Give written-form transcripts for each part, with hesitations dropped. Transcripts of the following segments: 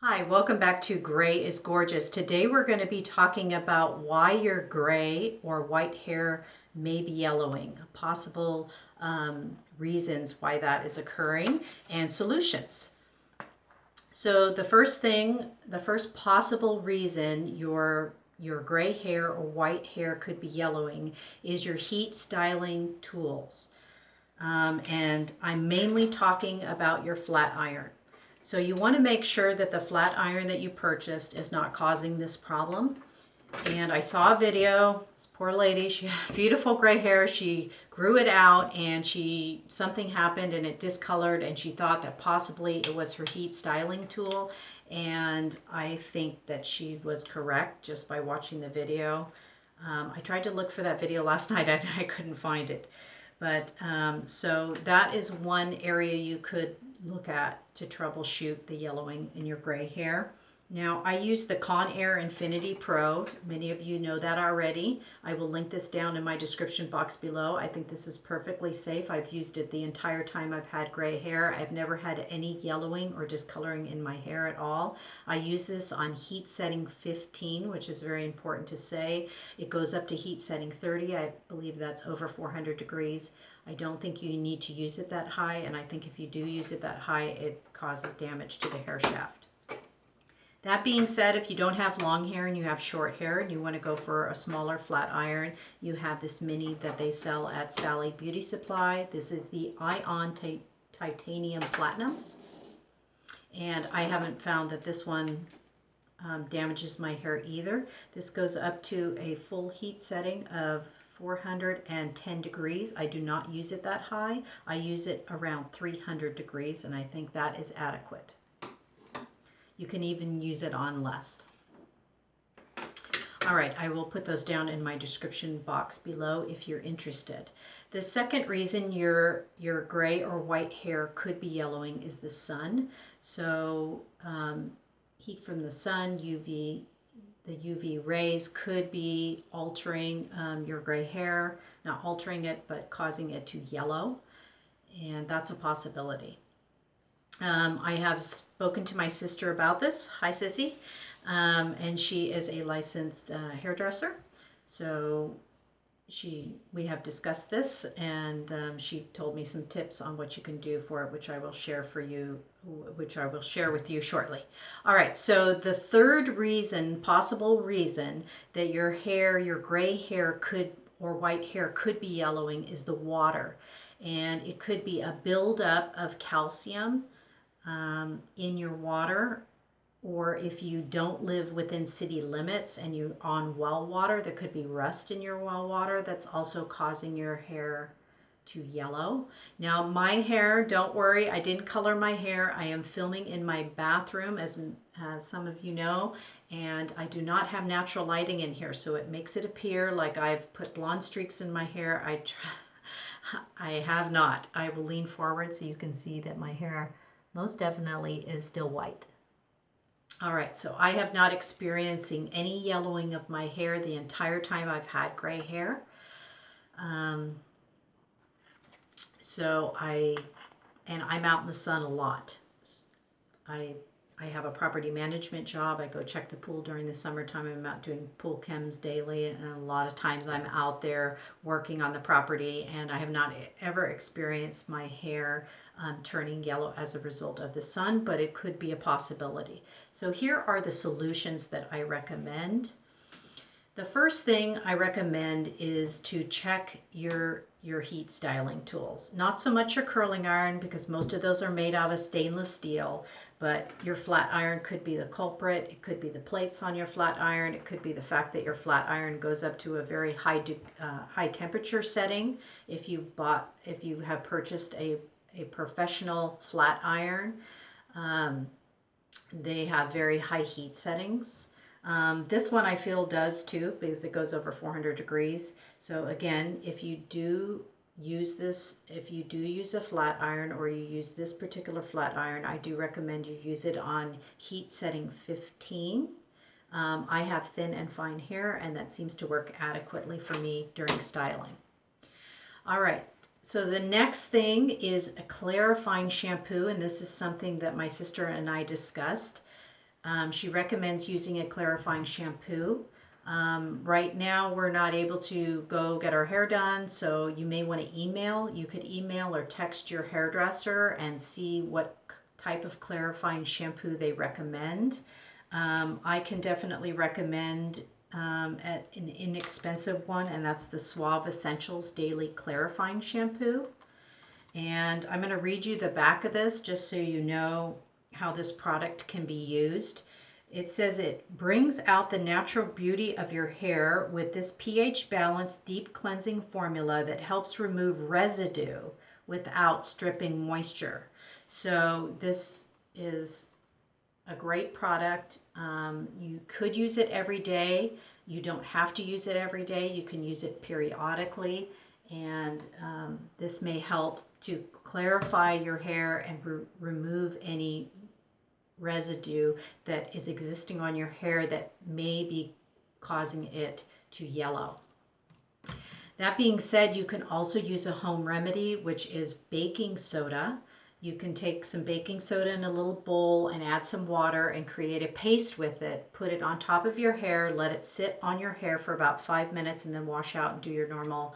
Hi, welcome back to Gray is Gorgeous. Today we're going to be talking about why your gray or white hair may be yellowing, possible reasons why that is occurring, and solutions. So the first possible reason your gray hair or white hair could be yellowing is your heat styling tools. And I'm mainly talking about your flat iron. So you want to make sure that the flat iron that you purchased is not causing this problem. And I saw a video, this poor lady, she had beautiful gray hair. She grew it out and something happened and it discolored and she thought that possibly it was her heat styling tool. And I think that she was correct just by watching the video. I tried to look for that video last night and I couldn't find it. But so that is one area you could look at to troubleshoot the yellowing in your gray hair. Now, I use the Conair Infinity Pro. Many of you know that already. I will link this down in my description box below. I think this is perfectly safe. I've used it the entire time I've had gray hair. I've never had any yellowing or discoloring in my hair at all. I use this on heat setting 15, which is very important to say. It goes up to heat setting 30. I believe that's over 400 degrees. I don't think you need to use it that high, and I think if you do use it that high, it causes damage to the hair shaft. That being said, if you don't have long hair and you have short hair and you want to go for a smaller flat iron, you have this mini that they sell at Sally Beauty Supply. This is the Ion Titanium Platinum. And I haven't found that this one damages my hair either. This goes up to a full heat setting of 410 degrees. I do not use it that high. I use it around 300 degrees, and I think that is adequate. You can even use it on less. All right, I will put those down in my description box below if you're interested. The second reason your gray or white hair could be yellowing is the sun. So heat from the sun, the UV rays could be altering your gray hair, not altering it, but causing it to yellow. And that's a possibility. I have spoken to my sister about this. Hi, Sissy. And she is a licensed hairdresser. So we have discussed this, and she told me some tips on what you can do for it, which I will share with you shortly. All right, so the third possible reason that your gray hair or white hair could be yellowing is the water. And it could be a buildup of calcium in your water, or if you don't live within city limits and you're on well water, there could be rust in your well water that's also causing your hair to yellow. Now my hair, don't worry, I didn't color my hair. I am filming in my bathroom, as some of you know, and I do not have natural lighting in here, so it makes it appear like I've put blonde streaks in my hair. I have not. I will lean forward so you can see that my hair most definitely is still white. All right, so I have not experiencing any yellowing of my hair the entire time I've had gray hair. I'm out in the sun a lot. I have a property management job. I go check the pool during the summertime. I'm out doing pool chems daily, and a lot of times I'm out there working on the property, and I have not ever experienced my hair turning yellow as a result of the sun, but it could be a possibility. So here are the solutions that I recommend. The first thing I recommend is to check your heat styling tools. Not so much your curling iron, because most of those are made out of stainless steel, but your flat iron could be the culprit. It could be the plates on your flat iron. It could be the fact that your flat iron goes up to a very high temperature setting. If you have purchased a professional flat iron, they have very high heat settings. This one I feel does too, because it goes over 400 degrees. So again, if you do use a flat iron, or you use this particular flat iron, I do recommend you use it on heat setting 15. I have thin and fine hair, and that seems to work adequately for me during styling. All right. So the next thing is a clarifying shampoo, and this is something that my sister and I discussed. She recommends using a clarifying shampoo. Right now, we're not able to go get our hair done, so you may want to email. You could email or text your hairdresser and see what type of clarifying shampoo they recommend. I can definitely recommend an inexpensive one, and that's the Suave Essentials Daily Clarifying Shampoo. And I'm going to read you the back of this just so you know how this product can be used. It says it brings out the natural beauty of your hair with this pH balanced deep cleansing formula that helps remove residue without stripping moisture. So this is a great product. You could use it every day. You don't have to use it every day. You can use it periodically, and this may help to clarify your hair and remove any residue that is existing on your hair that may be causing it to yellow. That being said, you can also use a home remedy, which is baking soda. You can take some baking soda in a little bowl and add some water and create a paste with it. Put it on top of your hair, let it sit on your hair for about 5 minutes, and then wash out and do your normal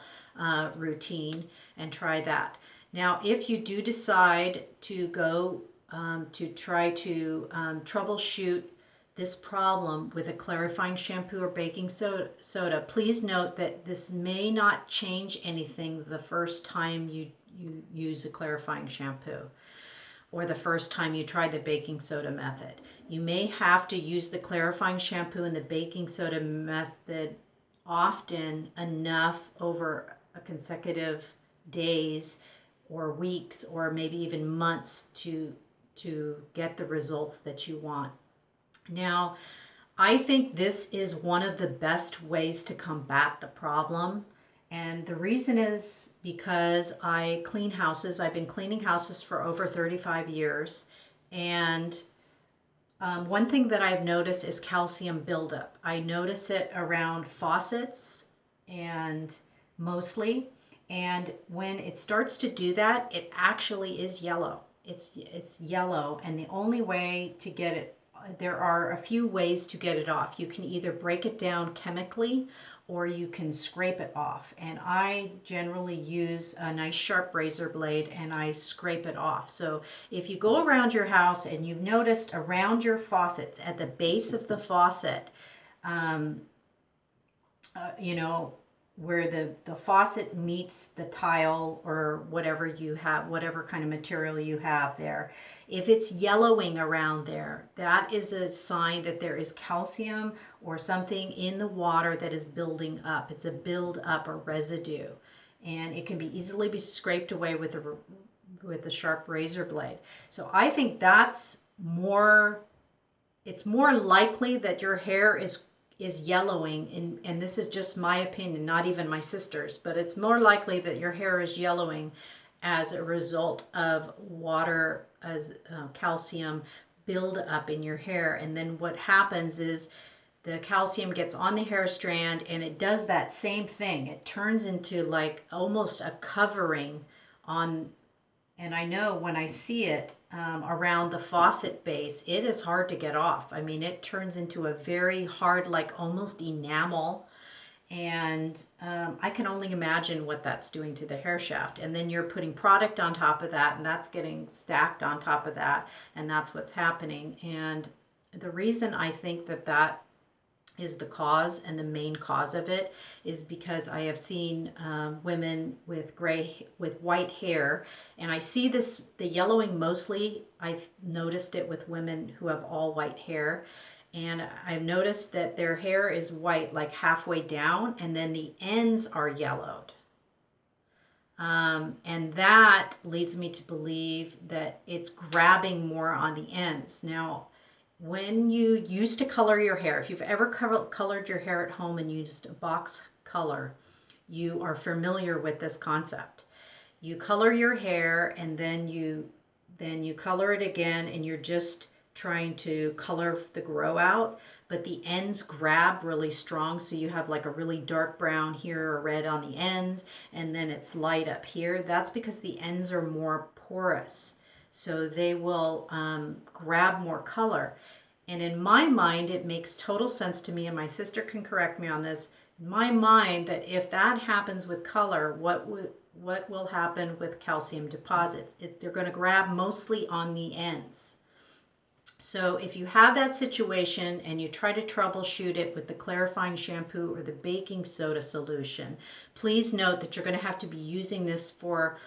routine, and try that. Now, if you do decide to go to try to troubleshoot this problem with a clarifying shampoo or baking soda, please note that this may not change anything the first time you use a clarifying shampoo or the first time you try the baking soda method. You may have to use the clarifying shampoo and the baking soda method often enough over a consecutive days or weeks or maybe even months to get the results that you want. Now, I think this is one of the best ways to combat the problem. And the reason is because I clean houses. I've been cleaning houses for over 35 years. And one thing that I've noticed is calcium buildup. I notice it around faucets and mostly. And when it starts to do that, it actually is yellow. It's yellow, and the only way to get it, there are a few ways to get it off. You can either break it down chemically or you can scrape it off. And I generally use a nice sharp razor blade and I scrape it off. So if you go around your house and you've noticed around your faucets, at the base of the faucet, you know, where the faucet meets the tile or whatever you have, whatever kind of material you have there, if it's yellowing around there, that is a sign that there is calcium or something in the water that is building up. It's a build-up or residue, and it can be easily scraped away with a sharp razor blade. So I think that's more, it's more likely that your hair is yellowing, and this is just my opinion, not even my sister's, but it's more likely that your hair is yellowing as a result of water, as calcium build up in your hair. And then what happens is the calcium gets on the hair strand and it does that same thing. It turns into like almost a covering on. And I know when I see it around the faucet base, it is hard to get off. I mean, it turns into a very hard, like almost enamel. And I can only imagine what that's doing to the hair shaft. And then you're putting product on top of that, and that's getting stacked on top of that. And that's what's happening. And the reason I think that that is the cause, and the main cause of it, is because I have seen women with white hair, and I see this, the yellowing mostly, I've noticed it with women who have all white hair, and I've noticed that their hair is white like halfway down, and then the ends are yellowed. And that leads me to believe that it's grabbing more on the ends. Now, when you used to color your hair, if you've ever colored your hair at home and used a box color, you are familiar with this concept. You color your hair and then you color it again, and you're just trying to color the grow out, but the ends grab really strong, so you have like a really dark brown here or red on the ends, and then it's light up here. That's because the ends are more porous, so they will grab more color. And in my mind, it makes total sense to me, and my sister can correct me on this, in my mind, that if that happens with color, what will happen with calcium deposits? They're going to grab mostly on the ends. So if you have that situation and you try to troubleshoot it with the clarifying shampoo or the baking soda solution, please note that you're going to have to be using this for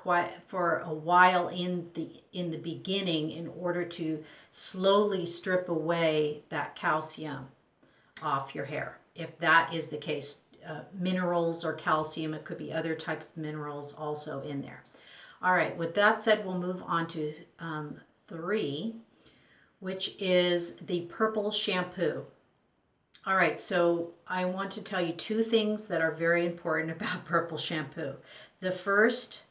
a while in the beginning in order to slowly strip away that calcium off your hair. If that is the case, minerals or calcium, it could be other type of minerals also in there. All right, with that said, we'll move on to 3, which is the purple shampoo. All right, so I want to tell you 2 things that are very important about purple shampoo. The first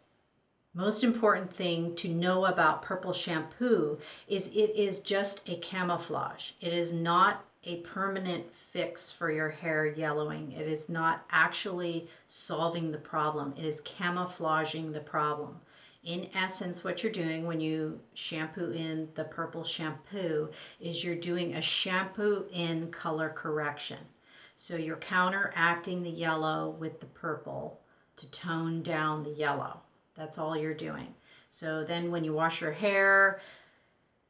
most important thing to know about purple shampoo is it is just a camouflage. It is not a permanent fix for your hair yellowing. It is not actually solving the problem. It is camouflaging the problem. In essence, what you're doing when you shampoo in the purple shampoo is you're doing a shampoo in color correction. So you're counteracting the yellow with the purple to tone down the yellow. That's all you're doing. So then when you wash your hair,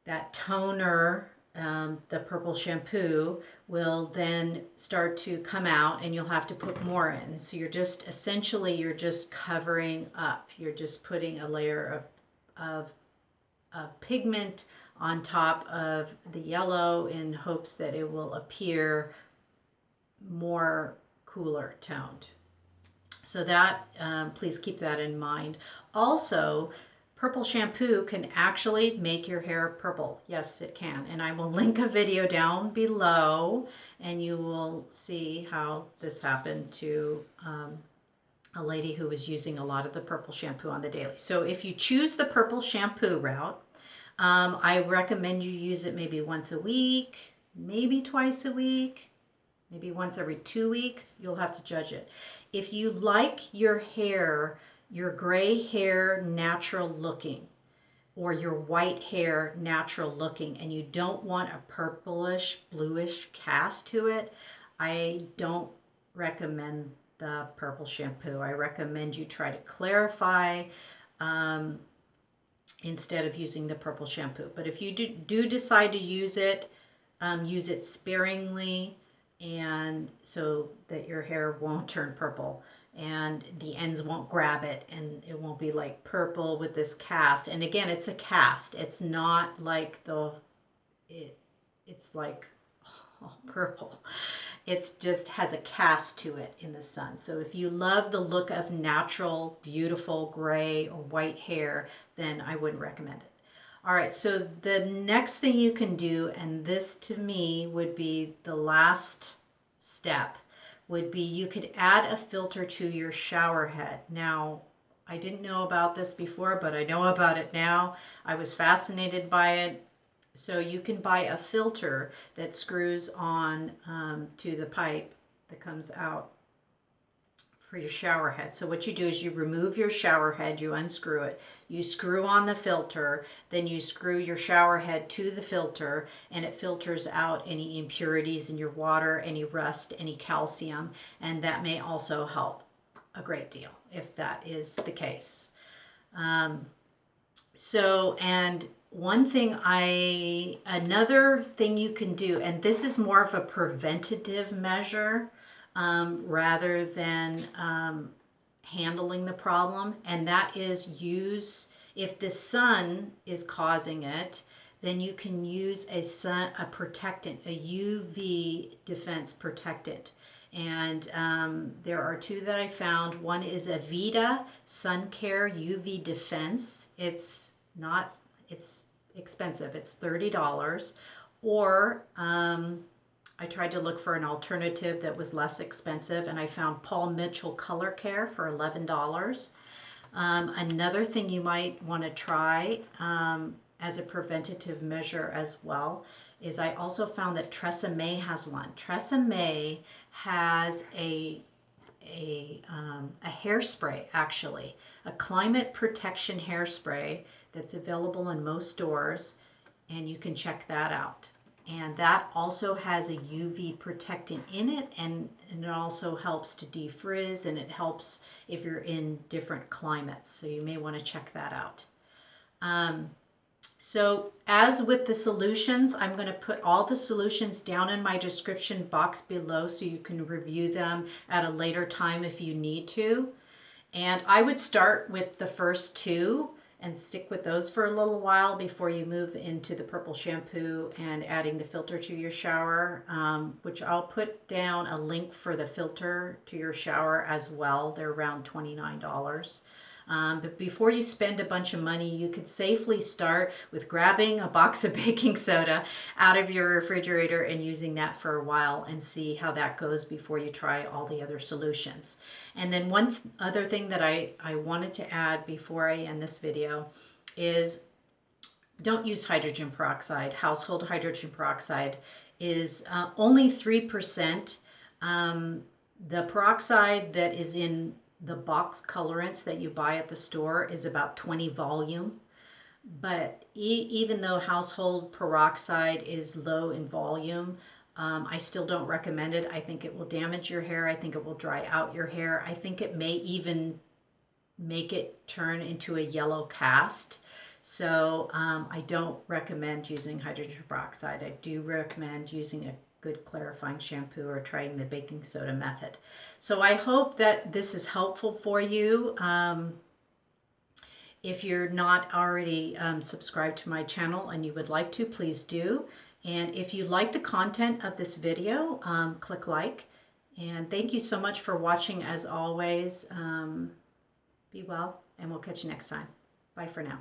that toner, the purple shampoo, will then start to come out and you'll have to put more in. So you're just, essentially, you're just covering up. You're just putting a layer of pigment on top of the yellow in hopes that it will appear more cooler toned. So that, please keep that in mind. Also, purple shampoo can actually make your hair purple. Yes, it can. And I will link a video down below and you will see how this happened to a lady who was using a lot of the purple shampoo on the daily. So if you choose the purple shampoo route, I recommend you use it maybe once a week, maybe twice a week, maybe once every 2 weeks. You'll have to judge it. If you like your hair, your gray hair natural looking, or your white hair natural looking, and you don't want a purplish, bluish cast to it, I don't recommend the purple shampoo. I recommend you try to clarify instead of using the purple shampoo. But if you do decide to use it sparingly, and so that your hair won't turn purple and the ends won't grab it and it won't be like purple with this cast. And again, it's a cast. It's not like it's like purple. It just has a cast to it in the sun. So if you love the look of natural, beautiful gray or white hair, then I wouldn't recommend it. All right, so the next thing you can do, and this to me would be the last step, would be you could add a filter to your shower head. Now, I didn't know about this before, but I know about it now. I was fascinated by it. So you can buy a filter that screws on to the pipe that comes out for your shower head. So what you do is you remove your shower head, you unscrew it, you screw on the filter, then you screw your shower head to the filter, and it filters out any impurities in your water, any rust, any calcium, and that may also help a great deal if that is the case. And another thing you can do, and this is more of a preventative measure, rather than handling the problem, and that is if the sun is causing it, then you can use a protectant, a UV defense protectant. And there are 2 that I found. One is Aveda Suncare UV Defense. It's expensive. It's $30. Or I tried to look for an alternative that was less expensive, and I found Paul Mitchell Color Care for $11. Another thing you might want to try as a preventative measure as well is I also found that Tresemme has one. Tresemme has a hairspray, actually, a climate protection hairspray that's available in most stores, and you can check that out. And that also has a UV protectant in it, and it also helps to defrizz, and it helps if you're in different climates. So you may want to check that out. So as with the solutions, I'm going to put all the solutions down in my description box below so you can review them at a later time if you need to. And I would start with the first two and stick with those for a little while before you move into the purple shampoo and adding the filter to your shower, which I'll put down a link for the filter to your shower as well. They're around $29. But before you spend a bunch of money, you could safely start with grabbing a box of baking soda out of your refrigerator and using that for a while and see how that goes before you try all the other solutions. And then one other thing that I wanted to add before I end this video is don't use hydrogen peroxide. Household hydrogen peroxide is only 3%. The peroxide that is in the box colorants that you buy at the store is about 20 volume. But even though household peroxide is low in volume, I still don't recommend it. I think it will damage your hair. I think it will dry out your hair. I think it may even make it turn into a yellow cast. So I don't recommend using hydrogen peroxide. I do recommend using a good clarifying shampoo or trying the baking soda method. So I hope that this is helpful for you. If you're not already subscribed to my channel and you would like to, please do. And if you like the content of this video, click like. And thank you so much for watching as always. Be well, and we'll catch you next time. Bye for now.